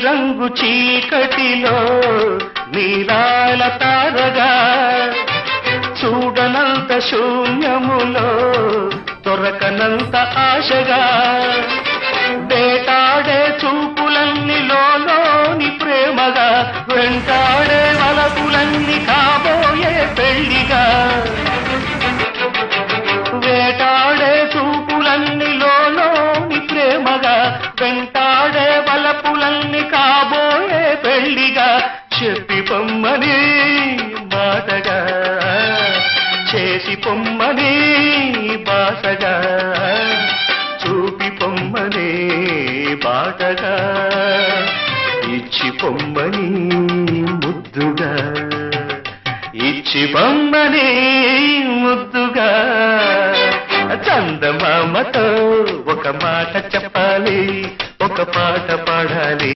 రంగు చీకటిలో నీలాల తారగా చూడనంత శూన్యములో దొరకనంత ఆశగా వేటాడే చూపులన్నీ లోని ప్రేమగా వెంటాడే వలపులన్నీ కాబోయే పెళ్లిగా వేటాడే చూపులన్నీ లోని ప్రేమగా వెంటాడే వలపులన్నీ కాబోయే పెళ్లిగా చెప్పి పొమ్మని మాటగా చేసి పొమ్మని బాసగా చూపి పొమ్మని బాటగా ఇచ్చి పొమ్మని ముద్దుగా ఇచ్చి పొమ్మని ముద్దుగా చందమామతో ఒక మాట చెప్పాలి ఒక పాట పాడాలి.